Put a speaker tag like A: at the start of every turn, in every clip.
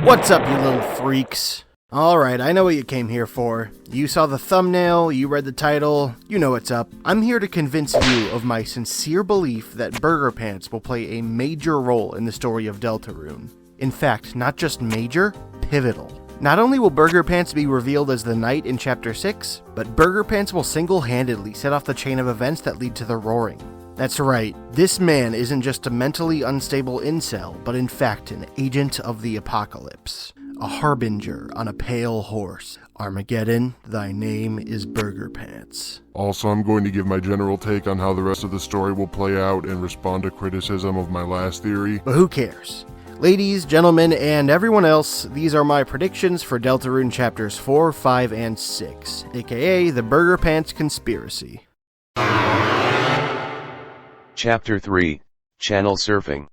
A: What's up, you little freaks? Alright, I know what you came here for. You saw the thumbnail, you read the title, you know what's up. I'm here to convince you of my sincere belief that Burgerpants will play a major role in the story of Deltarune. In fact, not just major, pivotal. Not only will Burgerpants be revealed as the knight in Chapter 6, but Burgerpants will single-handedly set off the chain of events that lead to the Roaring. That's right, this man isn't just a mentally unstable incel, but in fact an agent of the apocalypse. A harbinger on a pale horse. Armageddon, thy name is Burgerpants.
B: Also, I'm going to give my general take on how the rest of the story will play out and respond to criticism of my last theory.
A: But who cares? Ladies, gentlemen, and everyone else, these are my predictions for Deltarune Chapters 4, 5, and 6, aka the Burgerpants Conspiracy.
C: Chapter 3, Channel Surfing.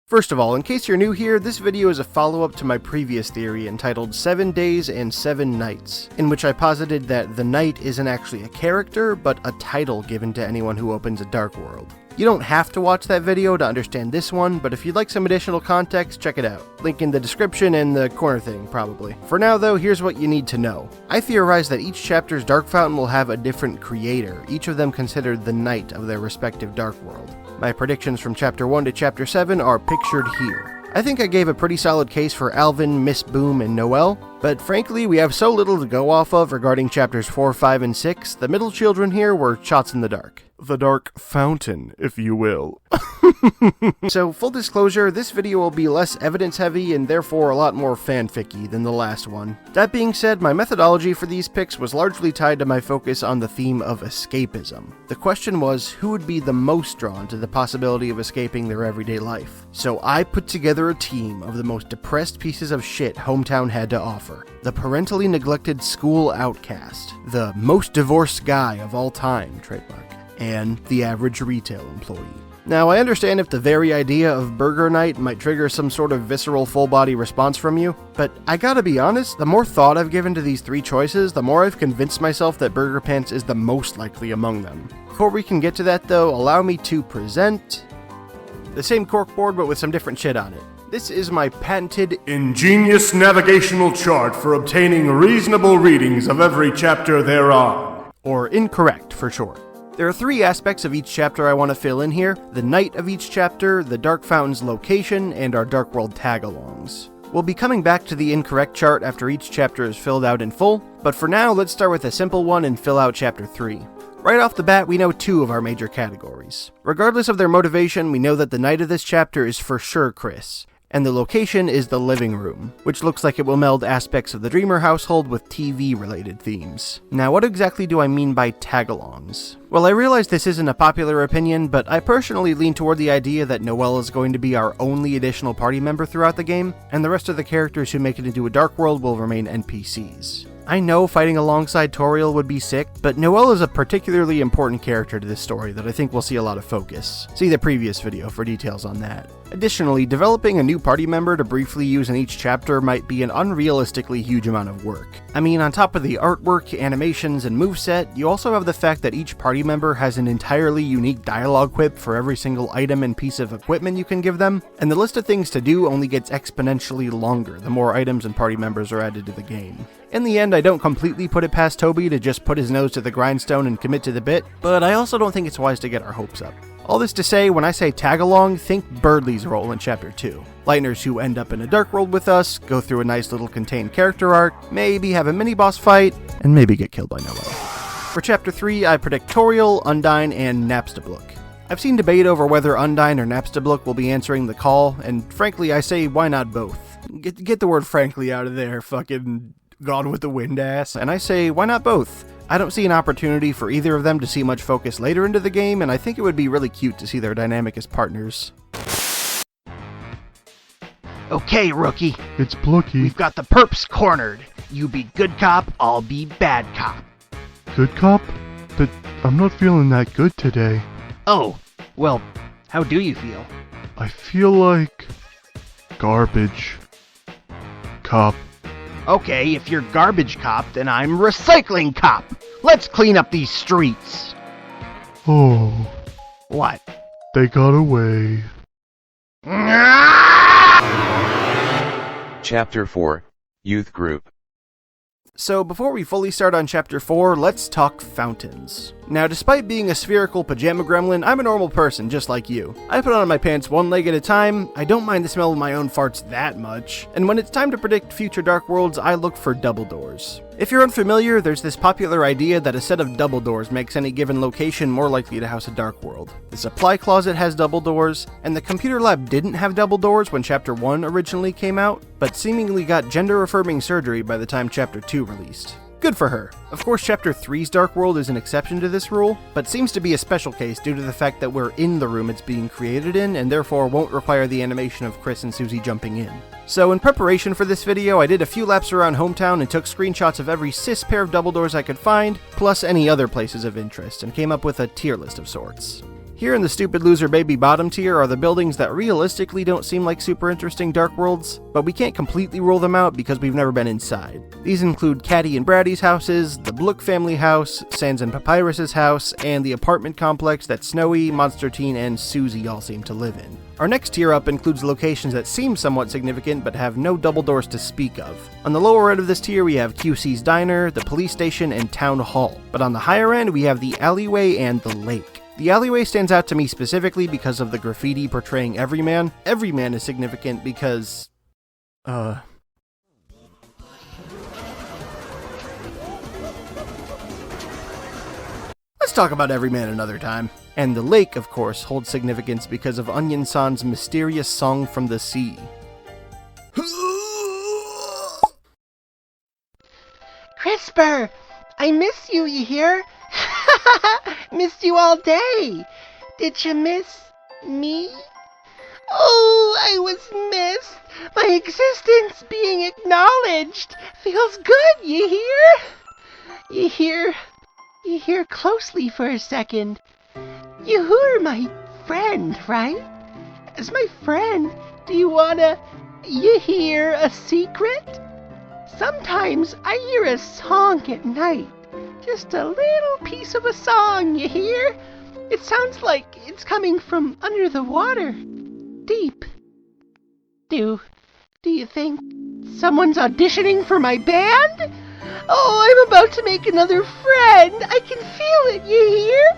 A: First of all, in case you're new here, this video is a follow-up to my previous theory entitled 7 Days and 7 Nights, in which I posited that the knight isn't actually a character, but a title given to anyone who opens a dark world. You don't have to watch that video to understand this one, but if you'd like some additional context, check it out. Link in the description and the corner thing, probably. For now though, here's what you need to know. I theorize that each chapter's Dark Fountain will have a different creator, each of them considered the knight of their respective dark world. My predictions from Chapter 1 to Chapter 7 are pictured here. I think I gave a pretty solid case for Alvin, Miss Boom, and Noelle, but frankly we have so little to go off of regarding Chapters 4, 5, and 6, the middle children here were shots in the dark. The Dark Fountain, if you will. So, full disclosure, this video will be less evidence-heavy and therefore a lot more fanficky than the last one. That being said, my methodology for these picks was largely tied to my focus on the theme of escapism. The question was, who would be the most drawn to the possibility of escaping their everyday life? So I put together a team of the most depressed pieces of shit Hometown had to offer. The parentally neglected school outcast, the most divorced guy of all time, trademark, and the average retail employee. Now, I understand if the very idea of Burger Night might trigger some sort of visceral full-body response from you, but I gotta be honest, the more thought I've given to these three choices, the more I've convinced myself that Burgerpants is the most likely among them. Before we can get to that though, allow me to present the same corkboard but with some different shit on it. This is my patented
D: ingenious navigational chart for obtaining reasonable readings of every chapter thereon.
A: Or incorrect for short. There are three aspects of each chapter I want to fill in here: the night of each chapter, the Dark Fountain's location, and our Dark World tag-alongs. We'll be coming back to the incorrect chart after each chapter is filled out in full, but for now let's start with a simple one and fill out Chapter 3. Right off the bat, we know two of our major categories. Regardless of their motivation, we know that the night of this chapter is for sure Chris, and the location is the living room, which looks like it will meld aspects of the Dreamer household with TV-related themes. Now, what exactly do I mean by tag-alongs? Well, I realize this isn't a popular opinion, but I personally lean toward the idea that Noelle is going to be our only additional party member throughout the game, and the rest of the characters who make it into a dark world will remain NPCs. I know fighting alongside Toriel would be sick, but Noelle is a particularly important character to this story that I think will see a lot of focus. See the previous video for details on that. Additionally, developing a new party member to briefly use in each chapter might be an unrealistically huge amount of work. I mean, on top of the artwork, animations, and moveset, you also have the fact that each party member has an entirely unique dialogue quip for every single item and piece of equipment you can give them, and the list of things to do only gets exponentially longer the more items and party members are added to the game. In the end, I don't completely put it past Toby to just put his nose to the grindstone and commit to the bit, but I also don't think it's wise to get our hopes up. All this to say, when I say tag-along, think Berdly's role in Chapter 2. Lightners who end up in a dark world with us, go through a nice little contained character arc, maybe have a mini-boss fight, and maybe get killed by Noelle. For Chapter 3, I predict Toriel, Undyne, and Napstablook. I've seen debate over whether Undyne or Napstablook will be answering the call, and frankly I say why not both? Get the word frankly out of there, fucking Gone with the Wind ass, and I say why not both? I don't see an opportunity for either of them to see much focus later into the game, and I think it would be really cute to see their dynamic as partners. Okay, rookie.
D: It's Blookie.
A: We've got the perps cornered. You be good cop, I'll be bad cop.
D: Good cop? But I'm not feeling that good today.
A: Oh, well, how do you feel?
D: I feel like garbage. Cop.
A: Okay, if you're garbage cop, then I'm recycling cop. Let's clean up these streets.
D: Oh.
A: What?
D: They got away.
C: Chapter 4, Youth Group.
A: So before we fully start on Chapter 4, let's talk fountains. Now, despite being a spherical pajama gremlin, I'm a normal person just like you. I put on my pants one leg at a time, I don't mind the smell of my own farts that much, and when it's time to predict future Dark Worlds, I look for double doors. If you're unfamiliar, there's this popular idea that a set of double doors makes any given location more likely to house a Dark World. The supply closet has double doors, and the computer lab didn't have double doors when Chapter 1 originally came out, but seemingly got gender-affirming surgery by the time Chapter 2 released. Good for her. Of course, Chapter 3's Dark World is an exception to this rule, but seems to be a special case due to the fact that we're in the room it's being created in, and therefore won't require the animation of Chris and Susie jumping in. So in preparation for this video, I did a few laps around Hometown and took screenshots of every cis pair of double doors I could find, plus any other places of interest, and came up with a tier list of sorts. Here in the stupid loser baby bottom tier are the buildings that realistically don't seem like super interesting Dark Worlds, but we can't completely rule them out because we've never been inside. These include Caddy and Braddy's houses, the Blook family house, Sans and Papyrus's house, and the apartment complex that Snowy, Monster Teen, and Susie all seem to live in. Our next tier up includes locations that seem somewhat significant but have no double doors to speak of. On the lower end of this tier we have QC's Diner, the police station, and Town Hall, but on the higher end we have the alleyway and the lake. The alleyway stands out to me specifically because of the graffiti portraying Everyman. Everyman is significant because... Let's talk about Everyman another time. And the lake, of course, holds significance because of Onion-san's mysterious song from the sea.
E: Crisper! I miss you, you hear? Missed you all day. Did you miss me? Oh, I was missed. My existence being acknowledged feels good, you hear? You hear closely for a second. You are my friend, right? As my friend, do you hear a secret? Sometimes I hear a song at night. Just a little piece of a song, you hear? It sounds like it's coming from under the water. Deep. Do you think someone's auditioning for my band? Oh, I'm about to make another friend. I can feel it, you hear?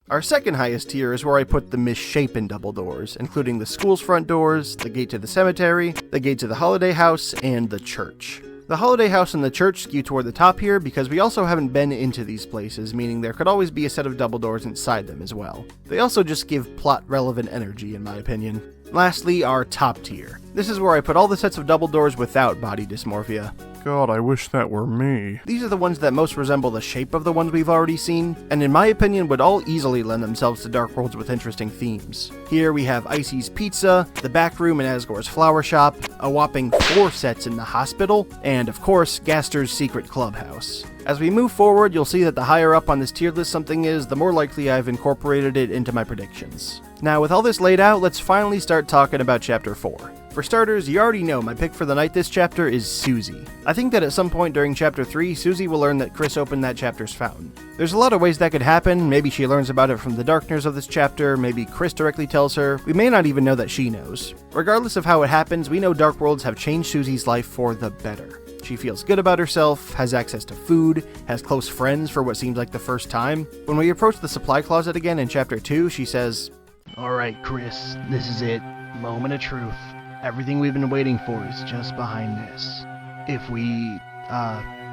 A: Our second highest tier is where I put the misshapen double doors, including the school's front doors, the gate to the cemetery, the gate to the holiday house, and the church. The holiday house and the church skew toward the top here because we also haven't been into these places, meaning there could always be a set of double doors inside them as well. They also just give plot-relevant energy, in my opinion. Lastly, our top tier. This is where I put all the sets of double doors without body dysmorphia.
B: God, I wish that were me.
A: These are the ones that most resemble the shape of the ones we've already seen, and in my opinion would all easily lend themselves to Dark Worlds with interesting themes. Here we have Icy's Pizza, the back room in Asgore's flower shop, a whopping 4 sets in the hospital, and of course, Gaster's secret clubhouse. As we move forward, you'll see that the higher up on this tier list something is, the more likely I've incorporated it into my predictions. Now, with all this laid out, let's finally start talking about Chapter 4. For starters, you already know my pick for the night this chapter is Susie. I think that at some point during Chapter 3, Susie will learn that Chris opened that chapter's fountain. There's a lot of ways that could happen. Maybe she learns about it from the darkness of this chapter, maybe Chris directly tells her, we may not even know that she knows. Regardless of how it happens, we know Dark Worlds have changed Susie's life for the better. She feels good about herself, has access to food, has close friends for what seems like the first time. When we approach the supply closet again in Chapter 2, she says,
F: "Alright, Chris, this is it. Moment of truth. Everything we've been waiting for is just behind this. If we,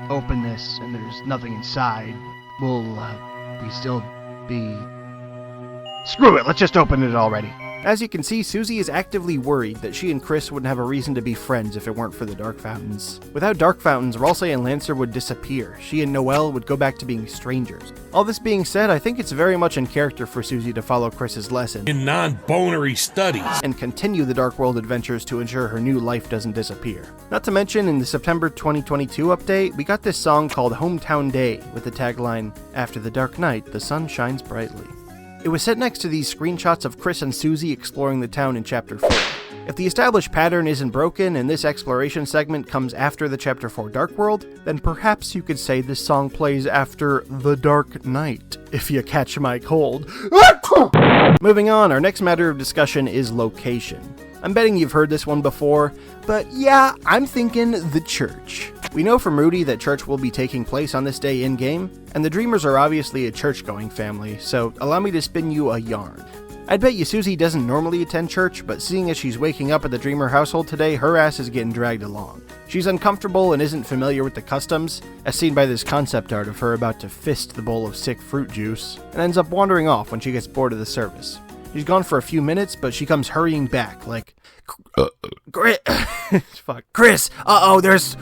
F: open this and there's nothing inside, will, we still be... Screw it, let's just open it already."
A: As you can see, Susie is actively worried that she and Chris wouldn't have a reason to be friends if it weren't for the Dark Fountains. Without Dark Fountains, Ralsei and Lancer would disappear. She and Noelle would go back to being strangers. All this being said, I think it's very much in character for Susie to follow Chris's lesson
G: in non-bonery studies
A: and continue the Dark World adventures to ensure her new life doesn't disappear. Not to mention, in the September 2022 update, we got this song called Hometown Day with the tagline, "After the dark night, the sun shines brightly." It was set next to these screenshots of Chris and Susie exploring the town in Chapter 4. If the established pattern isn't broken and this exploration segment comes after the Chapter 4 Dark World, then perhaps you could say this song plays after the Dark Night, if you catch my cold. Moving on, our next matter of discussion is location. I'm betting you've heard this one before, but yeah, I'm thinking the church. We know from Rudy that church will be taking place on this day in-game, and the Dreamers are obviously a church-going family, so allow me to spin you a yarn. I'd bet you Susie doesn't normally attend church, but seeing as she's waking up at the Dreamer household today, her ass is getting dragged along. She's uncomfortable and isn't familiar with the customs, as seen by this concept art of her about to fist the bowl of sick fruit juice, and ends up wandering off when she gets bored of the service. She's gone for a few minutes, but she comes hurrying back, like, fuck, Chris, there's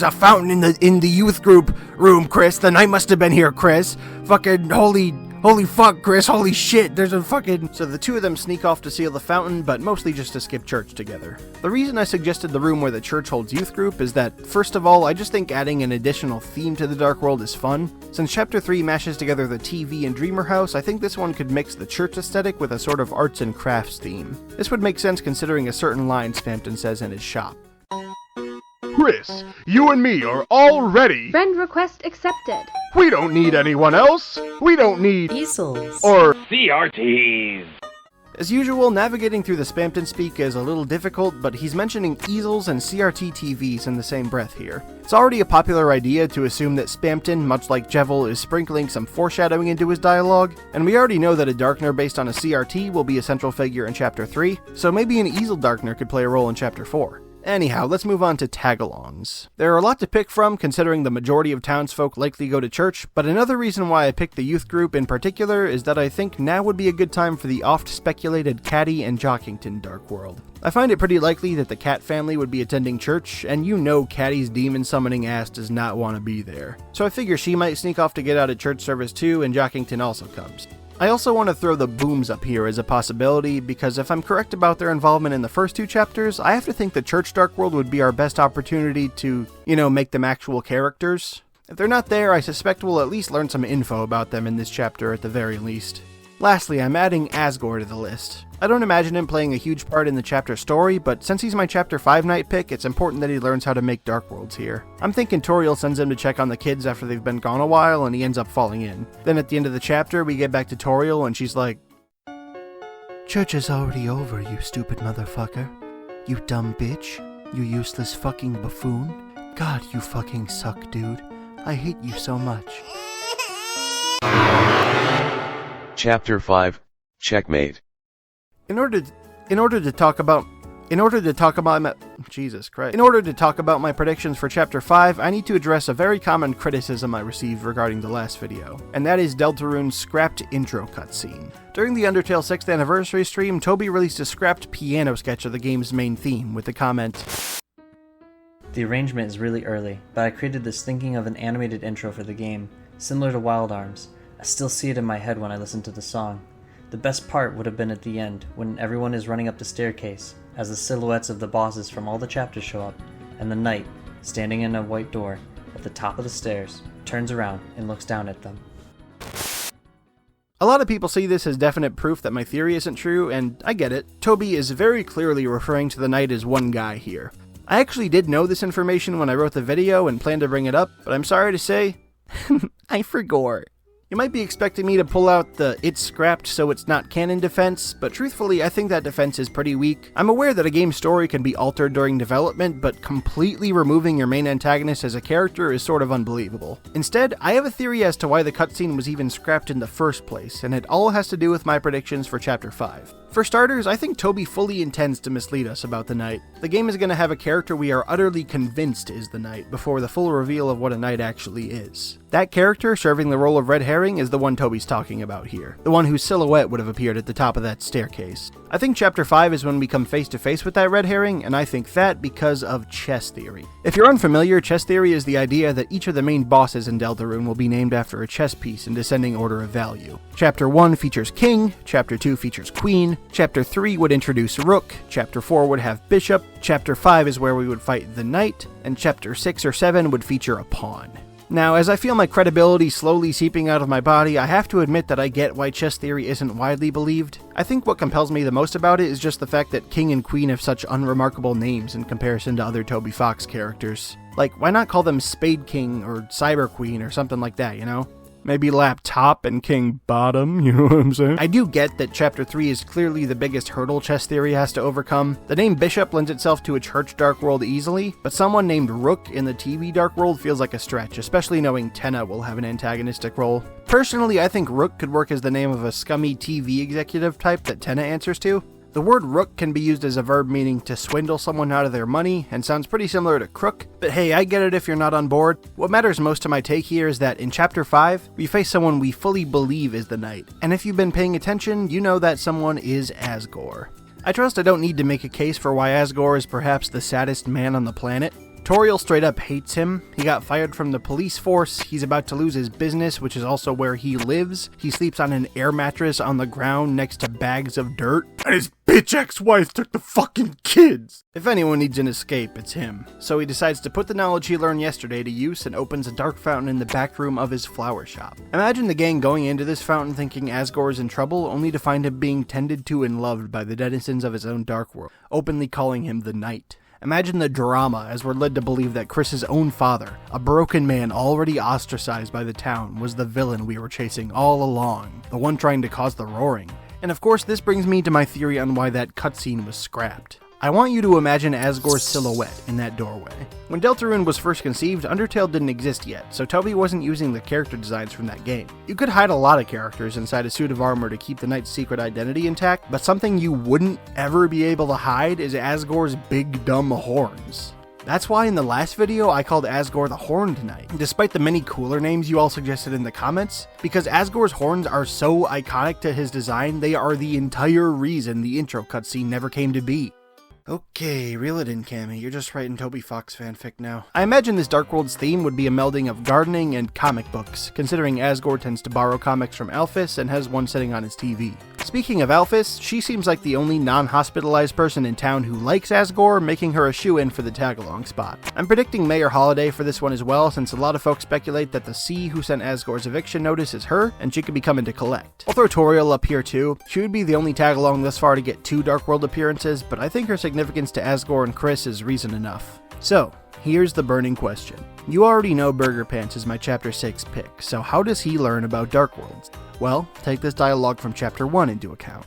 A: a fountain in the youth group room, Chris. The night must have been here, Chris. Fucking holy fuck, Chris, holy shit, there's a fucking... So the two of them sneak off to seal the fountain, but mostly just to skip church together. The reason I suggested the room where the church holds youth group is that, first of all, I just think adding an additional theme to the Dark World is fun. Since Chapter 3 mashes together the TV and Dreamer House, I think this one could mix the church aesthetic with a sort of arts and crafts theme. This would make sense considering a certain line Spampton says in his shop.
D: Chris, you and me are all ready.
H: Friend request accepted.
D: We don't need anyone else. We don't need
I: easels
D: or
G: CRTs.
A: As usual, navigating through the Spampton speak is a little difficult, but he's mentioning easels and CRT TVs in the same breath here. It's already a popular idea to assume that Spampton, much like Jevil, is sprinkling some foreshadowing into his dialogue, and we already know that a Darkner based on a CRT will be a central figure in Chapter 3, so maybe an easel Darkner could play a role in Chapter 4. Anyhow, let's move on to tagalongs. There are a lot to pick from, considering the majority of townsfolk likely go to church, but another reason why I picked the youth group in particular is that I think now would be a good time for the oft-speculated Caddy and Jockington Dark World. I find it pretty likely that the Cat family would be attending church, and you know Caddy's demon summoning ass does not want to be there. So I figure she might sneak off to get out at church service too, and Jockington also comes. I also want to throw the Booms up here as a possibility, because if I'm correct about their involvement in the first two chapters, I have to think the Church Dark World would be our best opportunity to, make them actual characters. If they're not there, I suspect we'll at least learn some info about them in this chapter at the very least. Lastly, I'm adding Asgore to the list. I don't imagine him playing a huge part in the chapter story, but since he's my Chapter 5 night pick, it's important that he learns how to make Dark Worlds here. I'm thinking Toriel sends him to check on the kids after they've been gone a while, and he ends up falling in. Then at the end of the chapter, we get back to Toriel, and she's like, "Church is already over, you stupid motherfucker. You dumb bitch. You useless fucking buffoon. God, you fucking suck, dude. I hate you so much."
C: Chapter 5, Checkmate.
A: In order to talk about my predictions for Chapter 5, I need to address a very common criticism I received regarding the last video, and that is Deltarune's scrapped intro cutscene. During the Undertale 6th anniversary stream, Toby released a scrapped piano sketch of the game's main theme, with the comment,
J: "The arrangement is really early, but I created this thinking of an animated intro for the game, similar to Wild Arms. I still see it in my head when I listen to the song. The best part would have been at the end, when everyone is running up the staircase, as the silhouettes of the bosses from all the chapters show up, and the knight, standing in a white door, at the top of the stairs, turns around and looks down at them."
A: A lot of people see this as definite proof that my theory isn't true, and I get it. Toby is very clearly referring to the knight as one guy here. I actually did know this information when I wrote the video and planned to bring it up, but I'm sorry to say, I forgot. You might be expecting me to pull out the "it's scrapped so it's not canon" defense, but truthfully I think that defense is pretty weak. I'm aware that a game's story can be altered during development, but completely removing your main antagonist as a character is sort of unbelievable. Instead, I have a theory as to why the cutscene was even scrapped in the first place, and it all has to do with my predictions for Chapter 5. For starters, I think Toby fully intends to mislead us about the knight. The game is going to have a character we are utterly convinced is the knight before the full reveal of what a knight actually is. That character, serving the role of Red Herring, is the one Toby's talking about here. The one whose silhouette would have appeared at the top of that staircase. I think Chapter 5 is when we come face to face with that Red Herring, and I think that because of chess theory. If you're unfamiliar, chess theory is the idea that each of the main bosses in Deltarune will be named after a chess piece in descending order of value. Chapter 1 features King, Chapter 2 features Queen, Chapter 3 would introduce Rook, Chapter 4 would have Bishop, Chapter 5 is where we would fight the Knight, and Chapter 6 or 7 would feature a Pawn. Now, as I feel my credibility slowly seeping out of my body, I have to admit that I get why chess theory isn't widely believed. I think what compels me the most about it is just the fact that King and Queen have such unremarkable names in comparison to other Toby Fox characters. Like, why not call them Spade King or Cyber Queen or something like that, you know? Maybe laptop and king bottom, you know what I'm saying? I do get that chapter 3 is clearly the biggest hurdle chess theory has to overcome. The name Bishop lends itself to a church Dark World easily, but someone named Rook in the TV Dark World feels like a stretch, especially knowing Tenna will have an antagonistic role. Personally, I think Rook could work as the name of a scummy TV executive type that Tenna answers to. The word rook can be used as a verb meaning to swindle someone out of their money, and sounds pretty similar to crook, but hey, I get it if you're not on board. What matters most to my take here is that in Chapter 5, we face someone we fully believe is the knight, and if you've been paying attention, you know that someone is Asgore. I trust I don't need to make a case for why Asgore is perhaps the saddest man on the planet. Toriel straight up hates him. He got fired from the police force, he's about to lose his business, which is also where he lives. He sleeps on an air mattress on the ground next to bags of dirt.
D: And his bitch ex-wife took the fucking kids!
A: If anyone needs an escape, it's him. So he decides to put the knowledge he learned yesterday to use and opens a dark fountain in the back room of his flower shop. Imagine the gang going into this fountain thinking Asgore is in trouble, only to find him being tended to and loved by the denizens of his own dark world, openly calling him the Knight. Imagine the drama as we're led to believe that Chris's own father, a broken man already ostracized by the town, was the villain we were chasing all along, the one trying to cause the roaring. And of course, this brings me to my theory on why that cutscene was scrapped. I want you to imagine Asgore's silhouette in that doorway. When Deltarune was first conceived, Undertale didn't exist yet, so Toby wasn't using the character designs from that game. You could hide a lot of characters inside a suit of armor to keep the knight's secret identity intact, but something you wouldn't ever be able to hide is Asgore's big dumb horns. That's why in the last video I called Asgore the Horned Knight, despite the many cooler names you all suggested in the comments, because Asgore's horns are so iconic to his design, they are the entire reason the intro cutscene never came to be. Okay, reel it in, Cammy. You're just writing Toby Fox fanfic now. I imagine this Dark World's theme would be a melding of gardening and comic books, considering Asgore tends to borrow comics from Alphys and has one sitting on his TV. Speaking of Alphys, she seems like the only non-hospitalized person in town who likes Asgore, making her a shoe-in for the tag-along spot. I'm predicting Mayor Holiday for this one as well, since a lot of folks speculate that the C who sent Asgore's eviction notice is her, and she could be coming to collect. I'll throw Toriel up here too. She would be the only tag-along thus far to get 2 Dark World appearances, but I think her significance to Asgore and Chris is reason enough. So, here's the burning question. You already know Burgerpants is my Chapter 6 pick, so how does he learn about Dark Worlds? Well, take this dialogue from Chapter 1 into account.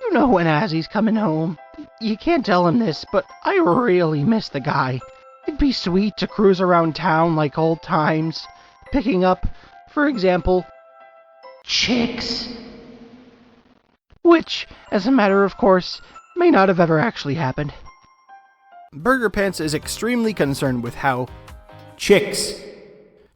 E: You know when Azzy's coming home. You can't tell him this, but I really miss the guy. It'd be sweet to cruise around town like old times, picking up, for example, chicks. Which, as a matter of course, may not have ever actually happened.
A: Burgerpants is extremely concerned with how chicks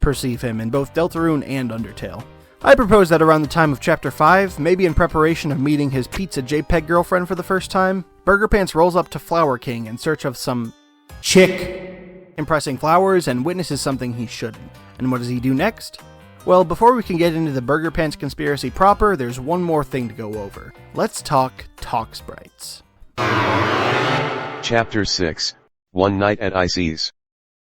A: perceive him in both Deltarune and Undertale. I propose that around the time of Chapter 5, maybe in preparation of meeting his pizza JPEG girlfriend for the first time, Burgerpants rolls up to Flower King in search of some chick impressing flowers and witnesses something he shouldn't. And what does he do next? Well, before we can get into the Burgerpants conspiracy proper, there's one more thing to go over. Let's talk Talk Sprites.
C: Chapter 6, One Night at Ices.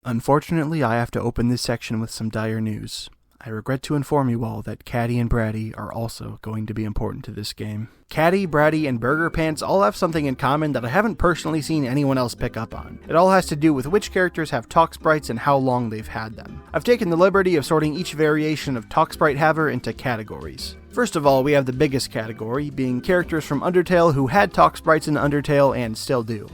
A: Unfortunately, I have to open this section with some dire news. I regret to inform you all that Caddy and Braddy are also going to be important to this game. Caddy, Braddy, and Burgerpants all have something in common that I haven't personally seen anyone else pick up on. It all has to do with which characters have Talk Sprites and how long they've had them. I've taken the liberty of sorting each variation of Talk Sprite haver into categories. First of all, we have the biggest category, being characters from Undertale who had Talk Sprites in Undertale and still do.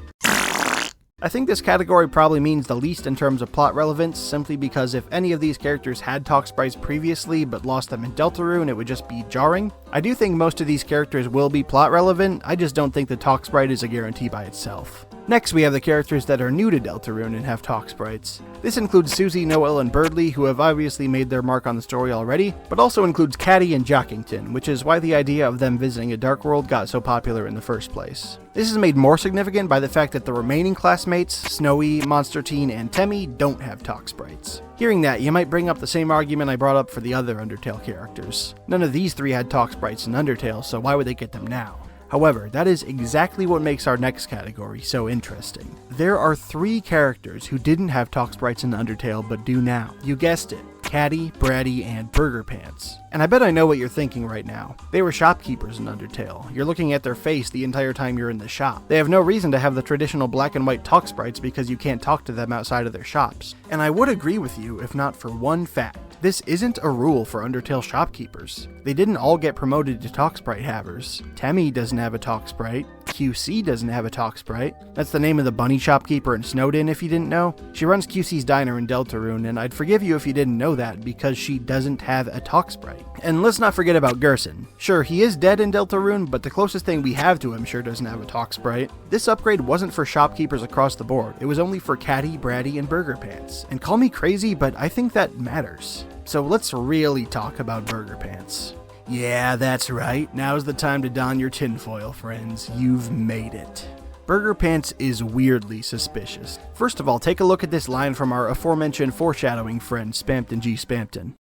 A: I think this category probably means the least in terms of plot relevance, simply because if any of these characters had Talk Sprites previously but lost them in Deltarune, it would just be jarring. I do think most of these characters will be plot relevant, I just don't think the Talk Sprite is a guarantee by itself. Next, we have the characters that are new to Deltarune and have Talk Sprites. This includes Susie, Noel, and Berdly, who have obviously made their mark on the story already, but also includes Caddy and Jockington, which is why the idea of them visiting a Dark World got so popular in the first place. This is made more significant by the fact that the remaining classmates, Snowy, Monster Teen, and Temmie, don't have Talk Sprites. Hearing that, you might bring up the same argument I brought up for the other Undertale characters. None of these 3 had Talk Sprites in Undertale, so why would they get them now? However, that is exactly what makes our next category so interesting. There are 3 characters who didn't have Talk Sprites in Undertale but do now. You guessed it, Caddy, Braddy, and Burgerpants. And I bet I know what you're thinking right now. They were shopkeepers in Undertale. You're looking at their face the entire time you're in the shop. They have no reason to have the traditional black and white Talk Sprites because you can't talk to them outside of their shops. And I would agree with you if not for one fact. This isn't a rule for Undertale shopkeepers. They didn't all get promoted to Talk Sprite havers. Temmie doesn't have a Talk Sprite. QC doesn't have a Talk Sprite. That's the name of the bunny shopkeeper in Snowdin, if you didn't know. She runs QC's diner in Deltarune, and I'd forgive you if you didn't know that, because she doesn't have a Talk Sprite. And let's not forget about Gerson. Sure, he is dead in Deltarune, but the closest thing we have to him sure doesn't have a Talk Sprite. This upgrade wasn't for shopkeepers across the board. It was only for Catty, Braddy, and Burgerpants. And call me crazy, but I think that matters. So let's really talk about Burgerpants. Yeah, that's right. Now's the time to don your tinfoil, friends. You've made it. Burgerpants is weirdly suspicious. First of all, take a look at this line from our aforementioned foreshadowing friend, Spampton G. Spampton.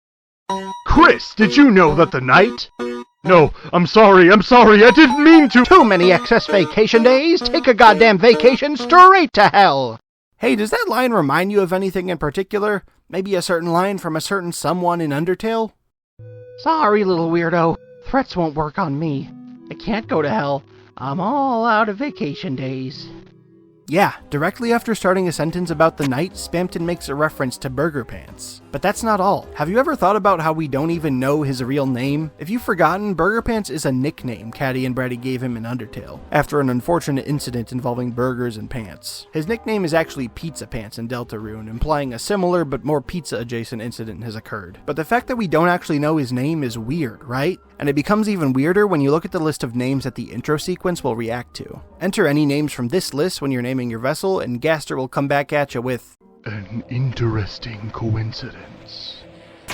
D: Chris, did you know that the night? No, I'm sorry, I didn't mean to.
F: Too many excess vacation days? Take a goddamn vacation straight to hell!
A: Hey, does that line remind you of anything in particular? Maybe a certain line from a certain someone in Undertale?
F: Sorry, little weirdo. Threats won't work on me. I can't go to hell. I'm all out of vacation days.
A: Yeah, directly after starting a sentence about the night, Spampton makes a reference to Burgerpants. But that's not all. Have you ever thought about how we don't even know his real name? If you've forgotten, Burgerpants is a nickname Catty and Braddy gave him in Undertale, after an unfortunate incident involving burgers and pants. His nickname is actually Pizzapants in Deltarune, implying a similar but more pizza-adjacent incident has occurred. But the fact that we don't actually know his name is weird, right? And it becomes even weirder when you look at the list of names that the intro sequence will react to. Enter any names from this list when you're naming your vessel, and Gaster will come back at you with
D: An interesting coincidence.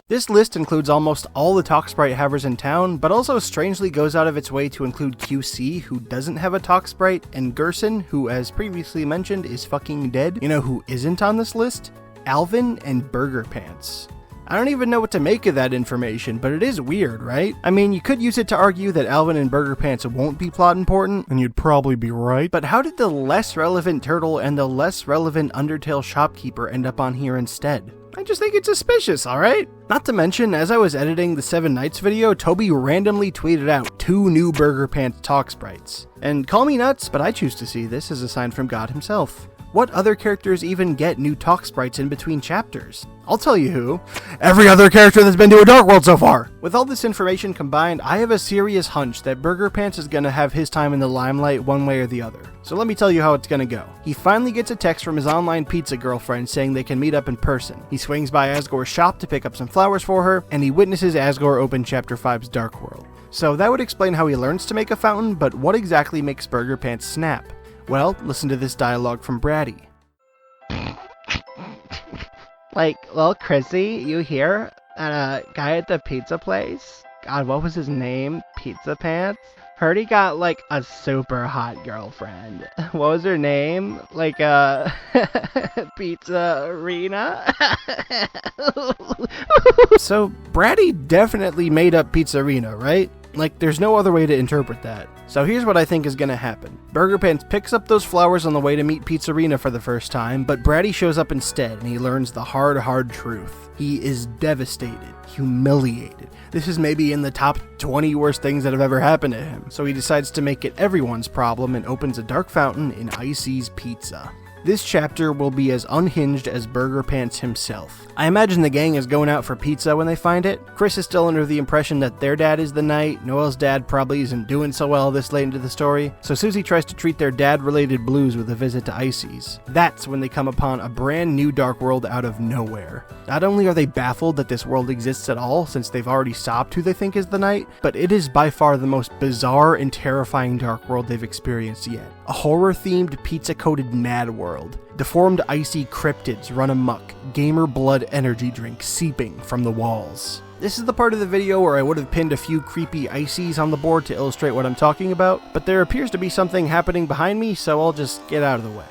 A: This list includes almost all the Talk Sprite havers in town, but also strangely goes out of its way to include QC, who doesn't have a Talk Sprite, and Gerson, who, as previously mentioned, is fucking dead. You know who isn't on this list? Alvin and Burgerpants. I don't even know what to make of that information, but it is weird, right? I mean, you could use it to argue that Alvin and Burgerpants won't be plot important, and you'd probably be right, but how did the less relevant turtle and the less relevant Undertale shopkeeper end up on here instead? I just think it's suspicious, alright? Not to mention, as I was editing the 7 Nights video, Toby randomly tweeted out 2 new Burgerpants Talk Sprites. And call me nuts, but I choose to see this as a sign from God himself. What other characters even get new Talk Sprites in between chapters? I'll tell you who. Every other character that's been to a Dark World so far! With all this information combined, I have a serious hunch that Burgerpants is gonna have his time in the limelight one way or the other. So let me tell you how it's gonna go. He finally gets a text from his online pizza girlfriend saying they can meet up in person. He swings by Asgore's shop to pick up some flowers for her, and he witnesses Asgore open Chapter 5's Dark World. So that would explain how he learns to make a fountain, but what exactly makes Burgerpants snap? Well, listen to this dialogue from Braddy.
F: Like, well, Chrissy, you here? And a guy at the pizza place? God, what was his name? Pizzapants? Heard he got, like, a super hot girlfriend. What was her name? Like, Pizza Arena?
A: So, Braddy definitely made up Pizzarina, right? Like, there's no other way to interpret that. So here's what I think is gonna happen. Burgerpants picks up those flowers on the way to meet Pizzarina for the first time, but Braddy shows up instead, and he learns the hard truth. He is devastated, humiliated. This is maybe in the top 20 worst things that have ever happened to him. So he decides to make it everyone's problem and opens a dark fountain in Icy's Pizza. This chapter will be as unhinged as Burgerpants himself. I imagine the gang is going out for pizza when they find it. Chris is still under the impression that their dad is the knight. Noel's dad probably isn't doing so well this late into the story, so Susie tries to treat their dad-related blues with a visit to Icy's. That's when they come upon a brand new dark world out of nowhere. Not only are they baffled that this world exists at all, since they've already stopped who they think is the knight, but it is by far the most bizarre and terrifying dark world they've experienced yet. A horror-themed, pizza-coated mad world. Deformed icy cryptids run amok, gamer blood energy drinks seeping from the walls. This is the part of the video where I would have pinned a few creepy ices on the board to illustrate what I'm talking about, but there appears to be something happening behind me, so I'll just get out of the way.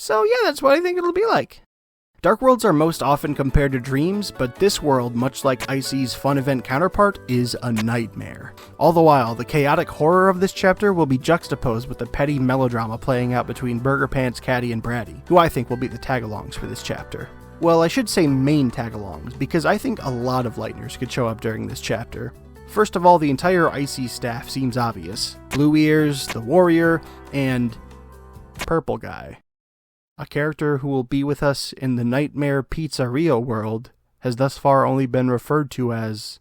A: So yeah, that's what I think it'll be like. Dark worlds are most often compared to dreams, but this world, much like Icy's fun event counterpart, is a nightmare. All the while, the chaotic horror of this chapter will be juxtaposed with the petty melodrama playing out between Burgerpants, Caddy, and Braddy, who I think will be the tagalongs for this chapter. Well, I should say main tagalongs, because I think a lot of Lightners could show up during this chapter. First of all, the entire Icy staff seems obvious. Blue Ears, the Warrior, and Purple Guy. A character who will be with us in the Nightmare Pizzeria world has thus far only been referred to as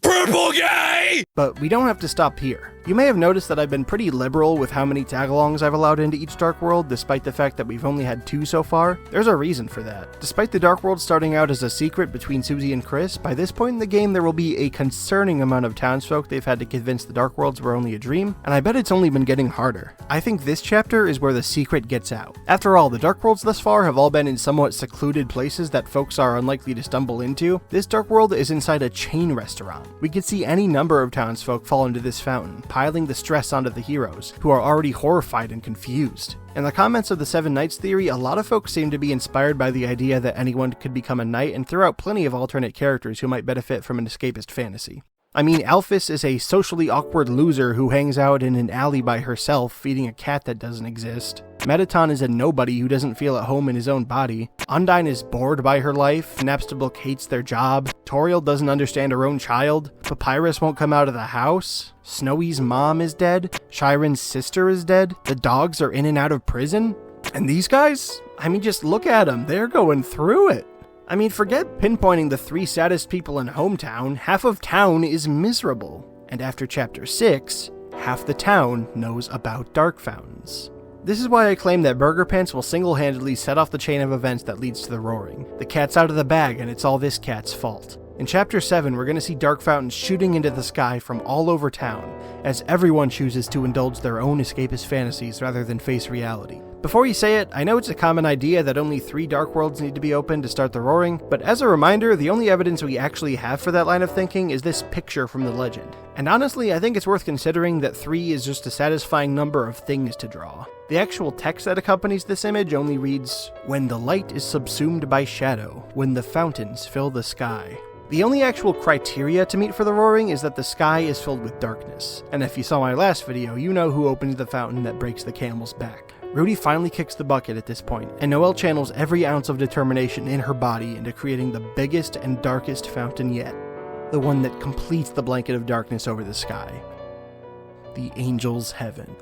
G: Purple Guy!
A: But we don't have to stop here. You may have noticed that I've been pretty liberal with how many tagalongs I've allowed into each Dark World, despite the fact that we've only had 2 so far. There's a reason for that. Despite the Dark World starting out as a secret between Susie and Chris, by this point in the game there will be a concerning amount of townsfolk they've had to convince the Dark Worlds were only a dream, and I bet it's only been getting harder. I think this chapter is where the secret gets out. After all, the Dark Worlds thus far have all been in somewhat secluded places that folks are unlikely to stumble into. This Dark World is inside a chain restaurant. We could see any number of townsfolk fall into this fountain, piling the stress onto the heroes, who are already horrified and confused. In the comments of the 7 Knights theory, a lot of folks seem to be inspired by the idea that anyone could become a knight and throw out plenty of alternate characters who might benefit from an escapist fantasy. I mean, Alphys is a socially awkward loser who hangs out in an alley by herself, feeding a cat that doesn't exist. Mettaton is a nobody who doesn't feel at home in his own body. Undyne is bored by her life. Napstablook hates their job. Toriel doesn't understand her own child. Papyrus won't come out of the house. Snowy's mom is dead. Shiren's sister is dead. The dogs are in and out of prison. And these guys? I mean, just look at them. They're going through it. I mean, forget pinpointing the 3 saddest people in Hometown. Half of town is miserable. And after Chapter 6, half the town knows about Dark Fountains. This is why I claim that Burgerpants will single-handedly set off the chain of events that leads to the roaring. The cat's out of the bag, and it's all this cat's fault. In Chapter 7, we're going to see Dark Fountains shooting into the sky from all over town, as everyone chooses to indulge their own escapist fantasies rather than face reality. Before you say it, I know it's a common idea that only 3 Dark Worlds need to be open to start the roaring, but as a reminder, the only evidence we actually have for that line of thinking is this picture from the legend. And honestly, I think it's worth considering that 3 is just a satisfying number of things to draw. The actual text that accompanies this image only reads, "When the light is subsumed by shadow, when the fountains fill the sky." The only actual criteria to meet for the roaring is that the sky is filled with darkness. And if you saw my last video, you know who opens the fountain that breaks the camel's back. Rudy finally kicks the bucket at this point, and Noelle channels every ounce of determination in her body into creating the biggest and darkest fountain yet. The one that completes the blanket of darkness over the sky. The Angel's Heaven.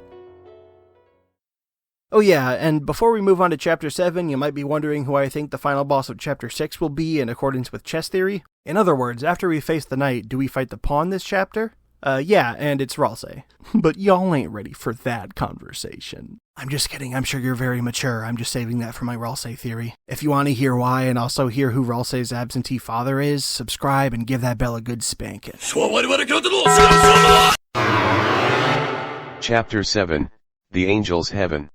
A: Oh yeah, and before we move on to Chapter 7, you might be wondering who I think the final boss of Chapter 6 will be in accordance with chess theory. In other words, after we face the knight, do we fight the pawn this chapter? Yeah, and it's Ralsei. But y'all ain't ready for that conversation. I'm just kidding, I'm sure you're very mature, I'm just saving that for my Ralsei theory. If you want to hear why and also hear who Ralsei's absentee father is, subscribe and give that bell a good spanking.
C: Chapter 7, The Angel's Heaven.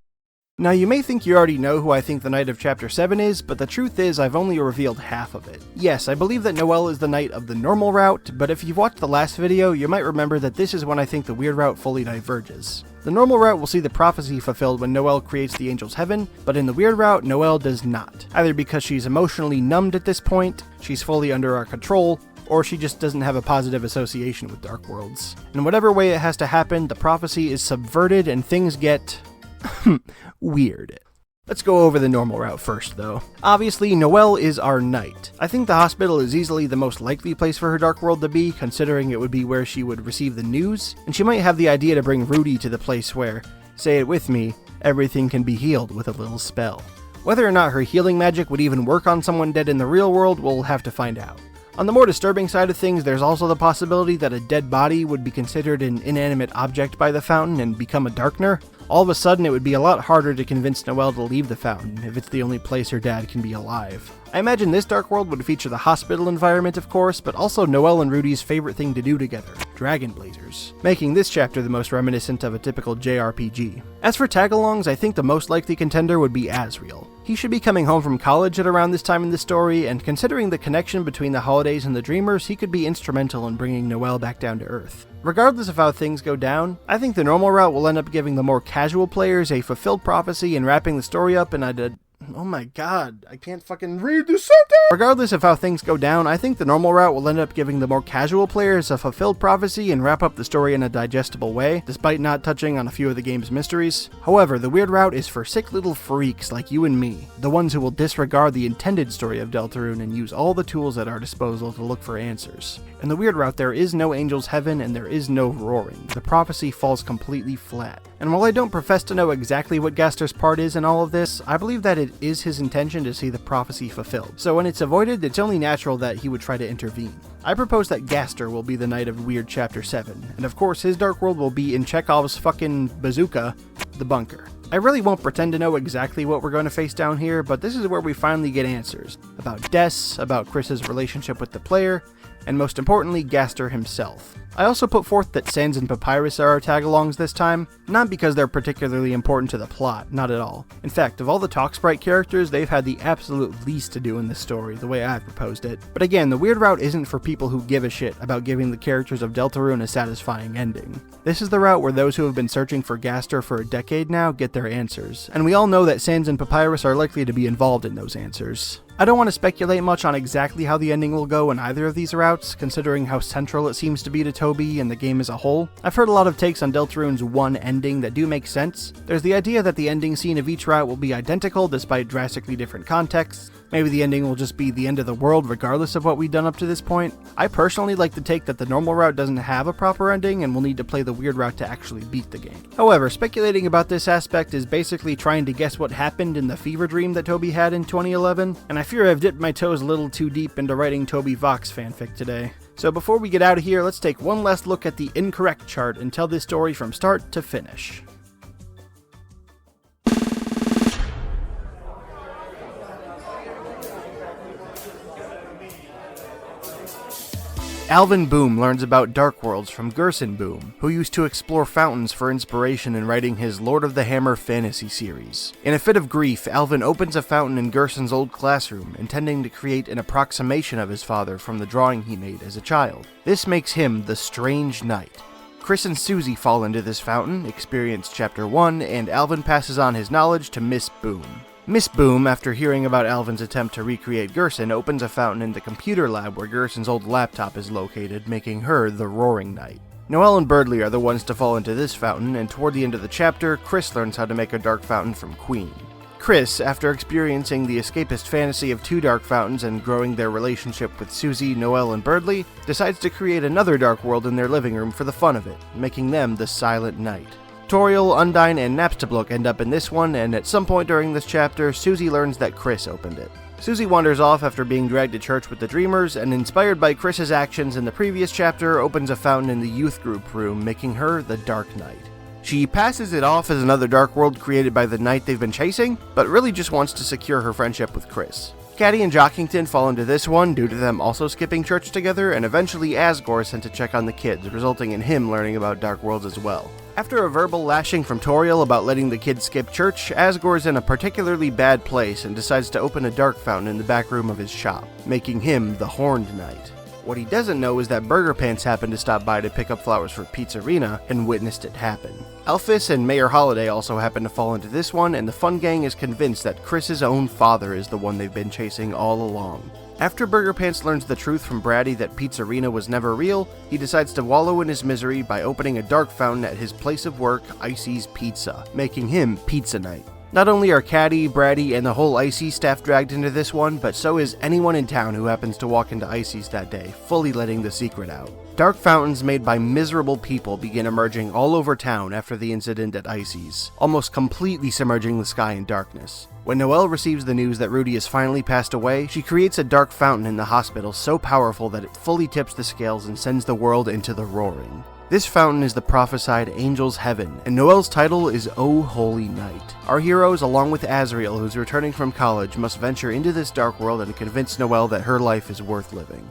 A: Now you may think you already know who I think the knight of Chapter 7 is, but the truth is I've only revealed half of it. Yes, I believe that Noelle is the knight of the normal route, but if you've watched the last video, you might remember that this is when I think the weird route fully diverges. The normal route will see the prophecy fulfilled when Noelle creates the Angel's Heaven, but in the weird route, Noelle does not. Either because she's emotionally numbed at this point, she's fully under our control, or she just doesn't have a positive association with Dark Worlds. In whatever way it has to happen, the prophecy is subverted and things get weird. Let's go over the normal route first, though. Obviously, Noelle is our knight. I think the hospital is easily the most likely place for her Dark World to be, considering it would be where she would receive the news, and she might have the idea to bring Rudy to the place where, say it with me, everything can be healed with a little spell. Whether or not her healing magic would even work on someone dead in the real world, we'll have to find out. On the more disturbing side of things, there's also the possibility that a dead body would be considered an inanimate object by the fountain and become a darkener. All of a sudden, it would be a lot harder to convince Noelle to leave the fountain if it's the only place her dad can be alive. I imagine this Dark World would feature the hospital environment, of course, but also Noelle and Rudy's favorite thing to do together, dragon blazers, making this chapter the most reminiscent of a typical JRPG. As for tagalongs, I think the most likely contender would be Asriel. He should be coming home from college at around this time in the story, and considering the connection between the holidays and the Dreamers, he could be instrumental in bringing Noelle back down to Earth. Regardless of how things go down, I think the normal route will end up giving the more casual players a fulfilled prophecy and wrapping the story up in oh my god, I can't fucking read this sentence! Regardless of how things go down, I think the normal route will end up giving the more casual players a fulfilled prophecy and wrap up the story in a digestible way, despite not touching on a few of the game's mysteries. However, the weird route is for sick little freaks like you and me, the ones who will disregard the intended story of Deltarune and use all the tools at our disposal to look for answers. In the weird route, there is no Angel's Heaven and there is no roaring. The prophecy falls completely flat. And while I don't profess to know exactly what Gaster's part is in all of this, I believe that it is his intention to see the prophecy fulfilled. So when it's avoided, it's only natural that he would try to intervene. I propose that Gaster will be the Knight of Weird Chapter 7, and of course his Dark World will be in Chekhov's fucking bazooka, the bunker. I really won't pretend to know exactly what we're going to face down here, but this is where we finally get answers. About Des, about Chris's relationship with the player, and most importantly, Gaster himself. I also put forth that Sans and Papyrus are our tagalongs this time, not because they're particularly important to the plot, not at all. In fact, of all the Talk Sprite characters, they've had the absolute least to do in this story, the way I've proposed it. But again, the weird route isn't for people who give a shit about giving the characters of Deltarune a satisfying ending. This is the route where those who have been searching for Gaster for a decade now get their answers, and we all know that Sans and Papyrus are likely to be involved in those answers. I don't want to speculate much on exactly how the ending will go in either of these routes, considering how central it seems to be to Toby and the game as a whole. I've heard a lot of takes on Deltarune's one ending that do make sense. There's the idea that the ending scene of each route will be identical despite drastically different contexts. Maybe the ending will just be the end of the world regardless of what we've done up to this point. I personally like the take that the normal route doesn't have a proper ending and we'll need to play the weird route to actually beat the game. However, speculating about this aspect is basically trying to guess what happened in the fever dream that Toby had in 2011, and I fear I've dipped my toes a little too deep into writing Toby Vox fanfic today. So before we get out of here, let's take one last look at the incorrect chart and tell this story from start to finish. Alvin Boom learns about Dark Worlds from Gerson Boom, who used to explore fountains for inspiration in writing his Lord of the Hammer fantasy series. In a fit of grief, Alvin opens a fountain in Gerson's old classroom, intending to create an approximation of his father from the drawing he made as a child. This makes him the Strange Knight. Chris and Susie fall into this fountain, experience Chapter 1, and Alvin passes on his knowledge to Miss Boom. Miss Boom, after hearing about Alvin's attempt to recreate Gerson, opens a fountain in the computer lab where Gerson's old laptop is located, making her the Roaring Knight. Noelle and Berdly are the ones to fall into this fountain, and toward the end of the chapter, Chris learns how to make a dark fountain from Queen. Chris, after experiencing the escapist fantasy of two dark fountains and growing their relationship with Susie, Noelle, and Berdly, decides to create another dark world in their living room for the fun of it, making them the Silent Knight. Toriel, Undyne, and Napstablook end up in this one, and at some point during this chapter, Susie learns that Chris opened it. Susie wanders off after being dragged to church with the Dreamers, and inspired by Chris's actions in the previous chapter, opens a fountain in the youth group room, making her the Dark Knight. She passes it off as another dark world created by the knight they've been chasing, but really just wants to secure her friendship with Chris. Caddy and Jockington fall into this one due to them also skipping church together, and eventually Asgore is sent to check on the kids, resulting in him learning about dark worlds as well. After a verbal lashing from Toriel about letting the kids skip church, Asgore is in a particularly bad place and decides to open a dark fountain in the back room of his shop, making him the Horned Knight. What he doesn't know is that Burgerpants happened to stop by to pick up flowers for Pizzarina and witnessed it happen. Elphys and Mayor Holiday also happen to fall into this one, and the Fun Gang is convinced that Chris's own father is the one they've been chasing all along. After Burgerpants learns the truth from Braddy that Pizzarina was never real, he decides to wallow in his misery by opening a dark fountain at his place of work, Icy's Pizza, making him Pizza Knight. Not only are Caddy, Braddy, and the whole Icy staff dragged into this one, but so is anyone in town who happens to walk into Icy's that day, fully letting the secret out. Dark fountains made by miserable people begin emerging all over town after the incident at Icy's, almost completely submerging the sky in darkness. When Noelle receives the news that Rudy has finally passed away, she creates a dark fountain in the hospital so powerful that it fully tips the scales and sends the world into the roaring. This fountain is the prophesied Angel's Heaven, and Noelle's title is O Holy Night. Our heroes, along with Azriel, who's returning from college, must venture into this dark world and convince Noelle that her life is worth living.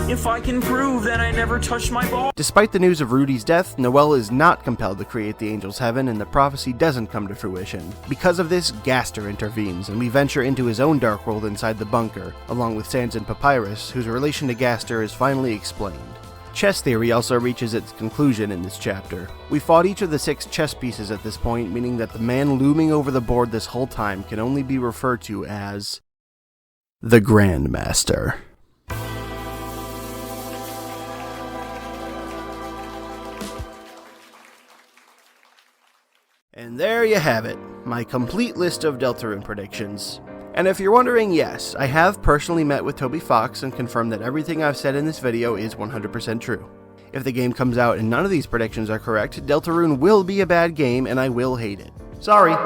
G: If I can prove that I never touched my ball.
A: Despite the news of Rudy's death, Noelle is not compelled to create the Angel's Heaven, and the prophecy doesn't come to fruition. Because of this, Gaster intervenes, and we venture into his own dark world inside the bunker, along with Sans and Papyrus, whose relation to Gaster is finally explained. Chess theory also reaches its conclusion in this chapter. We fought each of the 6 chess pieces at this point, meaning that the man looming over the board this whole time can only be referred to as the Grandmaster. And there you have it, my complete list of Deltarune predictions. And if you're wondering, yes, I have personally met with Toby Fox and confirmed that everything I've said in this video is 100% true. If the game comes out and none of these predictions are correct, Deltarune will be a bad game and I will hate it. Sorry!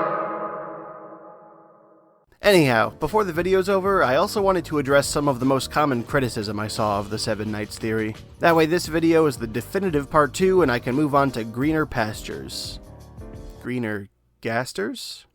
A: Anyhow, before the video's over, I also wanted to address some of the most common criticism I saw of the 7 Nights theory. That way this video is the definitive part 2 and I can move on to greener pastures. Greener Gasters?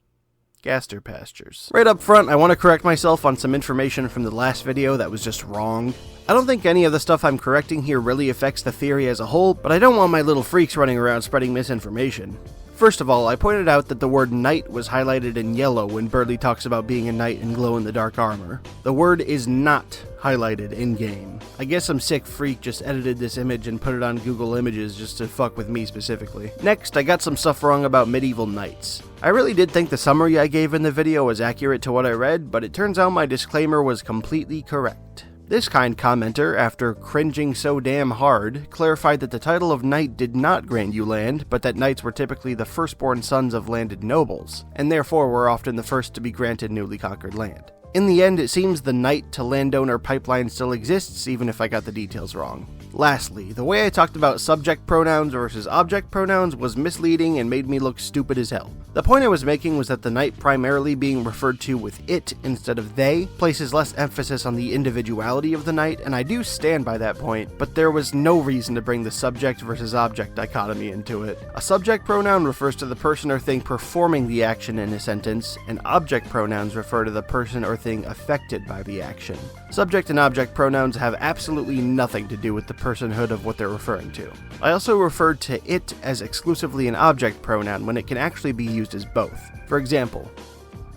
A: Gaster pastures. Right up front, I want to correct myself on some information from the last video that was just wrong. I don't think any of the stuff I'm correcting here really affects the theory as a whole, but I don't want my little freaks running around spreading misinformation. First of all, I pointed out that the word knight was highlighted in yellow when Berdly talks about being a knight in glow-in-the-dark armor. The word is not highlighted in-game. I guess some sick freak just edited this image and put it on Google Images just to fuck with me specifically. Next, I got some stuff wrong about medieval knights. I really did think the summary I gave in the video was accurate to what I read, but it turns out my disclaimer was completely correct. This kind commenter, after cringing so damn hard, clarified that the title of knight did not grant you land, but that knights were typically the firstborn sons of landed nobles, and therefore were often the first to be granted newly conquered land. In the end, it seems the knight to landowner pipeline still exists, even if I got the details wrong. Lastly, the way I talked about subject pronouns versus object pronouns was misleading and made me look stupid as hell. The point I was making was that the knight primarily being referred to with it instead of they places less emphasis on the individuality of the knight, and I do stand by that point, but there was no reason to bring the subject versus object dichotomy into it. A subject pronoun refers to the person or thing performing the action in a sentence, and object pronouns refer to the person or thing affected by the action. Subject and object pronouns have absolutely nothing to do with the personhood of what they're referring to. I also referred to it as exclusively an object pronoun when it can actually be used as both. For example,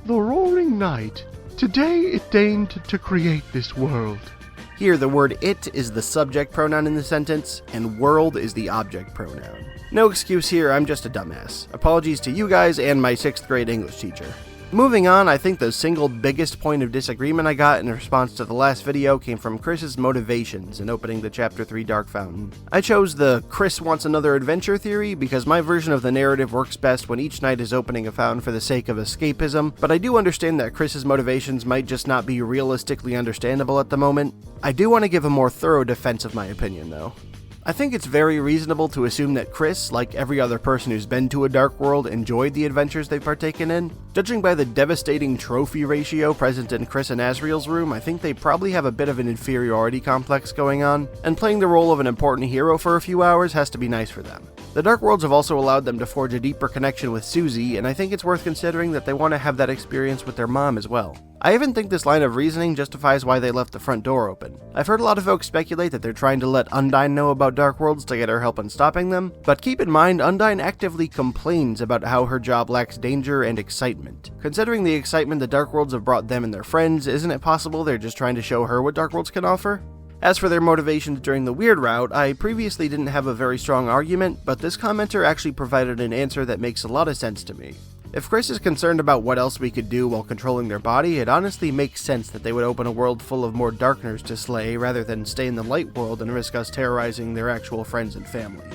D: The roaring night, today it deigned to create this world.
A: Here the word it is the subject pronoun in the sentence, and world is the object pronoun. No excuse here, I'm just a dumbass. Apologies to you guys and my 6th grade English teacher. Moving on, I think the single biggest point of disagreement I got in response to the last video came from Chris's motivations in opening the Chapter 3 Dark Fountain. I chose the Chris wants another adventure theory because my version of the narrative works best when each night is opening a fountain for the sake of escapism, but I do understand that Chris's motivations might just not be realistically understandable at the moment. I do want to give a more thorough defense of my opinion though. I think it's very reasonable to assume that Chris, like every other person who's been to a dark world, enjoyed the adventures they've partaken in. Judging by the devastating trophy ratio present in Chris and Azriel's room, I think they probably have a bit of an inferiority complex going on, and playing the role of an important hero for a few hours has to be nice for them. The Dark Worlds have also allowed them to forge a deeper connection with Susie, and I think it's worth considering that they want to have that experience with their mom as well. I even think this line of reasoning justifies why they left the front door open. I've heard a lot of folks speculate that they're trying to let Undyne know about Dark Worlds to get her help in stopping them, but keep in mind Undyne actively complains about how her job lacks danger and excitement. Considering the excitement the Dark Worlds have brought them and their friends, isn't it possible they're just trying to show her what Dark Worlds can offer? As for their motivations during the weird route, I previously didn't have a very strong argument, but this commenter actually provided an answer that makes a lot of sense to me. If Chris is concerned about what else we could do while controlling their body, it honestly makes sense that they would open a world full of more darkners to slay rather than stay in the light world and risk us terrorizing their actual friends and family.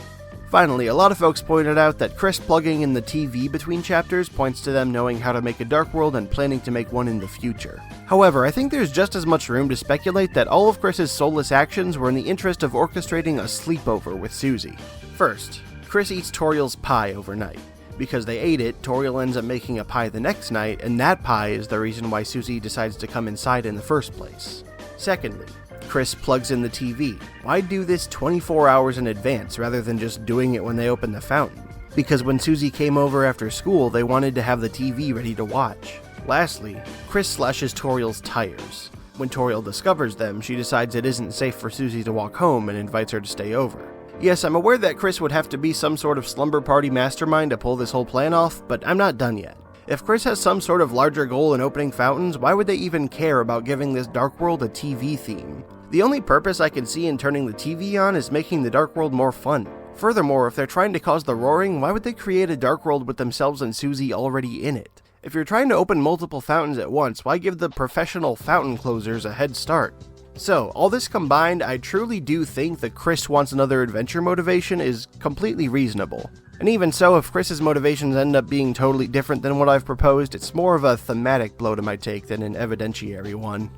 A: Finally, a lot of folks pointed out that Chris plugging in the TV between chapters points to them knowing how to make a dark world and planning to make one in the future. However, I think there's just as much room to speculate that all of Chris's soulless actions were in the interest of orchestrating a sleepover with Susie. First, Chris eats Toriel's pie overnight. Because they ate it, Toriel ends up making a pie the next night, and that pie is the reason why Susie decides to come inside in the first place. Secondly, Chris plugs in the TV. Why do this 24 hours in advance rather than just doing it when they open the fountain? Because when Susie came over after school, they wanted to have the TV ready to watch. Lastly, Chris slashes Toriel's tires. When Toriel discovers them, she decides it isn't safe for Susie to walk home and invites her to stay over. Yes, I'm aware that Chris would have to be some sort of slumber party mastermind to pull this whole plan off, but I'm not done yet. If Chris has some sort of larger goal in opening fountains, why would they even care about giving this Dark World a TV theme? The only purpose I can see in turning the TV on is making the Dark World more fun. Furthermore, if they're trying to cause the roaring, why would they create a Dark World with themselves and Susie already in it? If you're trying to open multiple fountains at once, why give the professional fountain closers a head start? So, all this combined, I truly do think that Chris wants another adventure motivation is completely reasonable. And even so, if Chris's motivations end up being totally different than what I've proposed, it's more of a thematic blow to my take than an evidentiary one.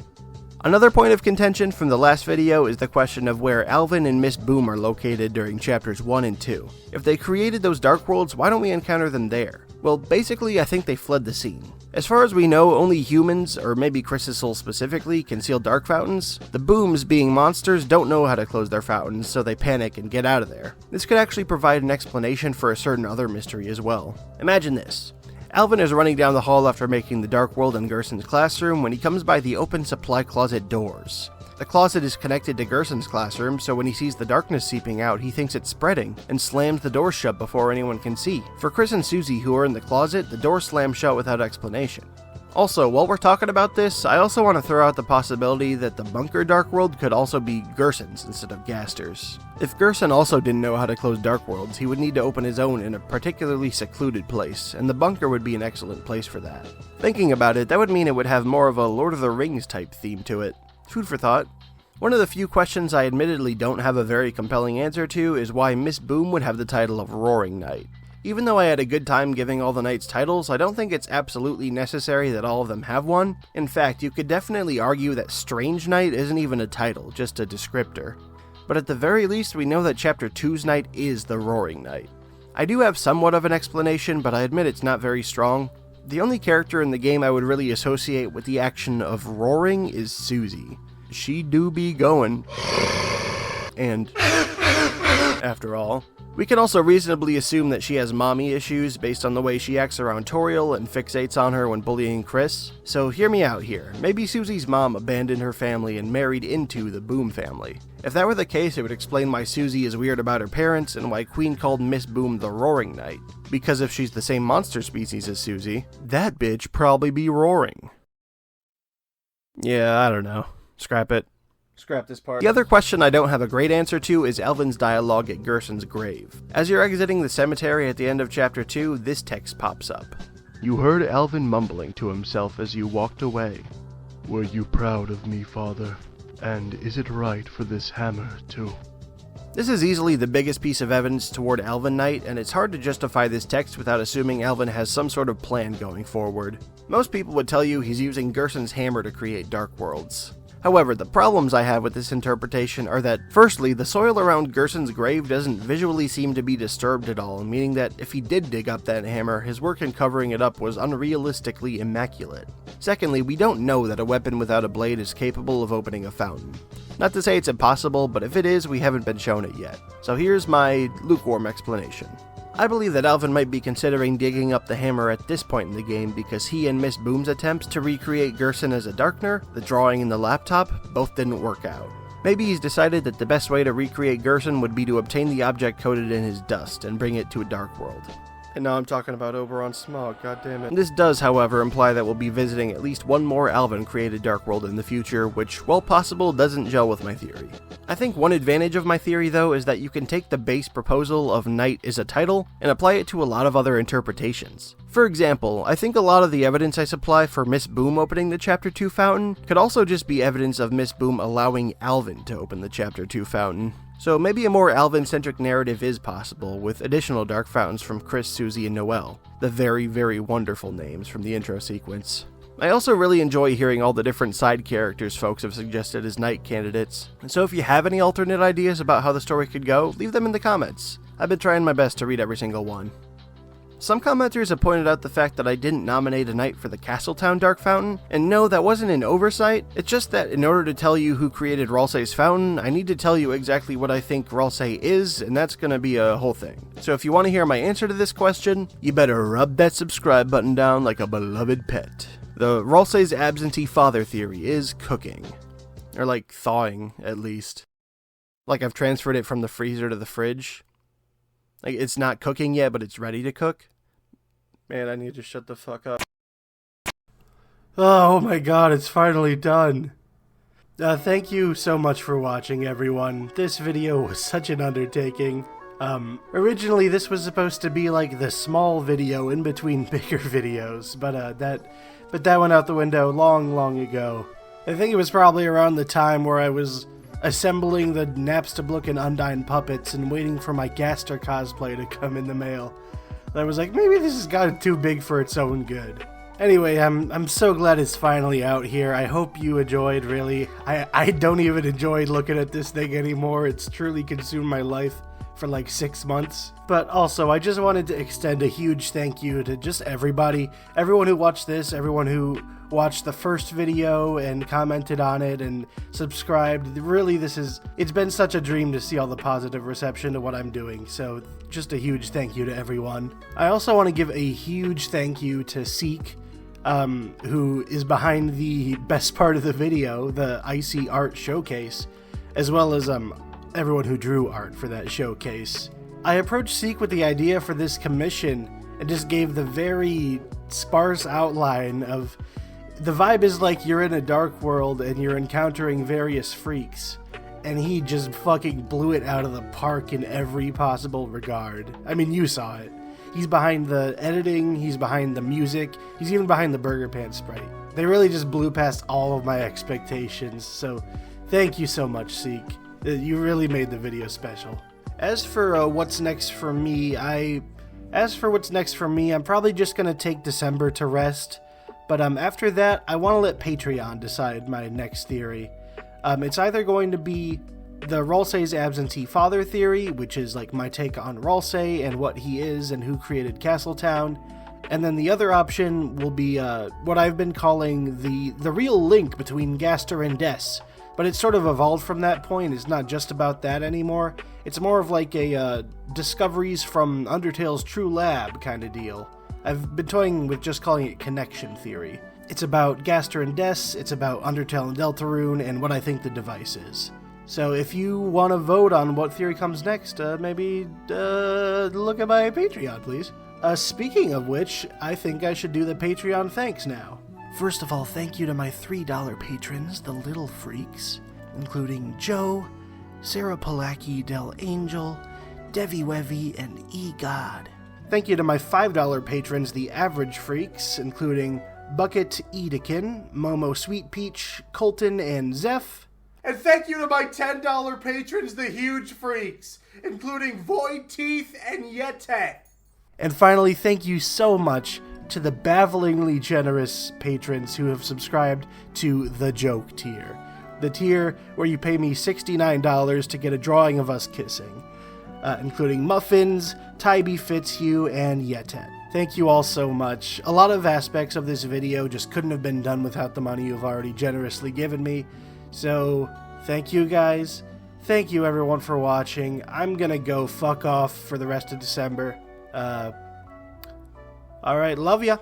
A: Another point of contention from the last video is the question of where Alvin and Miss Boom are located during chapters 1 and 2. If they created those Dark Worlds, why don't we encounter them there? Well, basically, I think they fled the scene. As far as we know, only humans, or maybe Chris's soul specifically, can seal dark fountains. The Booms, being monsters, don't know how to close their fountains, so they panic and get out of there. This could actually provide an explanation for a certain other mystery as well. Imagine this. Alvin is running down the hall after making the Dark World in Gerson's classroom when he comes by the open supply closet doors. The closet is connected to Gerson's classroom, so when he sees the darkness seeping out, he thinks it's spreading, and slams the door shut before anyone can see. For Chris and Susie, who are in the closet, the door slams shut without explanation. Also, while we're talking about this, I also want to throw out the possibility that the bunker Dark World could also be Gerson's instead of Gaster's. If Gerson also didn't know how to close Dark Worlds, he would need to open his own in a particularly secluded place, and the bunker would be an excellent place for that. Thinking about it, that would mean it would have more of a Lord of the Rings type theme to it. Food for thought. One of the few questions I admittedly don't have a very compelling answer to is why Miss Boom would have the title of Roaring Knight. Even though I had a good time giving all the knights titles, I don't think it's absolutely necessary that all of them have one. In fact, you could definitely argue that Strange Knight isn't even a title, just a descriptor. But at the very least, we know that Chapter 2's knight is the Roaring Knight. I do have somewhat of an explanation, but I admit it's not very strong. The only character in the game I would really associate with the action of roaring is Susie. She do be going. And after all, we can also reasonably assume that she has mommy issues based on the way she acts around Toriel and fixates on her when bullying Chris. So hear me out here. Maybe Susie's mom abandoned her family and married into the Boom family. If that were the case, it would explain why Susie is weird about her parents and why Queen called Miss Boom the Roaring Knight. Because if she's the same monster species as Susie, that bitch probably be roaring. Yeah, I don't know. Scrap it. Scrap this part. The other question I don't have a great answer to is Alvin's dialogue at Gerson's grave. As you're exiting the cemetery at the end of Chapter 2, this text pops up.
H: You heard Alvin mumbling to himself as you walked away. Were you proud of me, father? And is it right for this hammer to...
A: This is easily the biggest piece of evidence toward Alvin Knight, and it's hard to justify this text without assuming Alvin has some sort of plan going forward. Most people would tell you he's using Gerson's hammer to create Dark Worlds. However, the problems I have with this interpretation are that, firstly, the soil around Gerson's grave doesn't visually seem to be disturbed at all, meaning that if he did dig up that hammer, his work in covering it up was unrealistically immaculate. Secondly, we don't know that a weapon without a blade is capable of opening a fountain. Not to say it's impossible, but if it is, we haven't been shown it yet. So here's my lukewarm explanation. I believe that Alvin might be considering digging up the hammer at this point in the game because he and Miss Boom's attempts to recreate Gerson as a Darkner, the drawing in the laptop, both didn't work out. Maybe he's decided that the best way to recreate Gerson would be to obtain the object coated in his dust and bring it to a Dark World. And now I'm talking about OBERON SMOG, goddammit. This does, however, imply that we'll be visiting at least one more Alvin-created Dark World in the future, which, while possible, doesn't gel with my theory. I think one advantage of my theory, though, is that you can take the base proposal of Knight is a title and apply it to a lot of other interpretations. For example, I think a lot of the evidence I supply for Miss Boom opening the Chapter 2 fountain could also just be evidence of Miss Boom allowing Alvin to open the Chapter 2 fountain. So maybe a more Alvin-centric narrative is possible, with additional dark fountains from Chris, Susie, and Noelle, the very, very wonderful names from the intro sequence. I also really enjoy hearing all the different side characters folks have suggested as Knight candidates, and so if you have any alternate ideas about how the story could go, leave them in the comments. I've been trying my best to read every single one. Some commenters have pointed out the fact that I didn't nominate a knight for the Castletown Dark Fountain, and no, that wasn't an oversight. It's just that in order to tell you who created Ralsei's Fountain, I need to tell you exactly what I think Ralsei is, and that's gonna be a whole thing. So if you want to hear my answer to this question, you better rub that subscribe button down like a beloved pet. The Ralsei's absentee father theory is cooking. Or like thawing, at least. Like I've transferred it from the freezer to the fridge. Like, it's not cooking yet, but it's ready to cook. Man, I need to shut the fuck up. Oh my god, it's finally done. Thank you so much for watching, everyone. This video was such an undertaking. Originally this was supposed to be like the small video in between bigger videos, but that went out the window long ago. I think it was probably around the time where I was assembling the Napstablook and Undyne puppets and waiting for my Gaster cosplay to come in the mail. I was like, maybe this has gotten too big for its own good. Anyway, I'm so glad it's finally out here. I hope you enjoyed, really. I don't even enjoy looking at this thing anymore. It's truly consumed my life for like 6 months. But also, I just wanted to extend a huge thank you to just everybody. Everyone who watched this, everyone who watched the first video and commented on it and subscribed. Really, it's been such a dream to see all the positive reception to what I'm doing, so just a huge thank you to everyone. I also want to give a huge thank you to Seek, who is behind the best part of the video, the Icy Art Showcase, as well as everyone who drew art for that showcase. I approached Seek with the idea for this commission and just gave the very sparse outline of the vibe is like you're in a dark world and you're encountering various freaks, and he just fucking blew it out of the park in every possible regard. I mean, you saw it. He's behind the editing, he's behind the music, he's even behind the Burgerpants sprite. They really just blew past all of my expectations, so thank you so much, Seek. You really made the video special. As for what's next for me, I'm probably just gonna take December to rest. But after that, I want to let Patreon decide my next theory. It's either going to be the Ralsei's absentee father theory, which is like my take on Ralsei and what he is and who created Castletown. And then the other option will be what I've been calling the real link between Gaster and Des. But it's sort of evolved from that point. It's not just about that anymore. It's more of like a discoveries from Undertale's true lab kind of deal. I've been toying with just calling it connection theory. It's about Gaster and Des, it's about Undertale and Deltarune, and what I think the device is. So if you want to vote on what theory comes next, maybe look at my Patreon, please. Speaking of which, I think I should do the Patreon thanks now. First of all, thank you to my $3 patrons, the Little Freaks, including Joe, Sarah Palaki, Del Angel, Devi Wevy, and E-God. Thank you to my $5 patrons, the Average Freaks, including Bucket Edekin, Momo Sweet Peach, Colton, and Zeph.
D: And thank you to my $10 patrons, the Huge Freaks, including Void Teeth and Yete.
A: And finally, thank you so much to the bafflingly generous patrons who have subscribed to the Joke tier. The tier where you pay me $69 to get a drawing of us kissing. Including Muffins, Tybee Fitzhugh, and Yetet. Thank you all so much. A lot of aspects of this video just couldn't have been done without the money you've already generously given me. So, thank you guys. Thank you everyone for watching. I'm gonna go fuck off for the rest of December. Alright, love ya.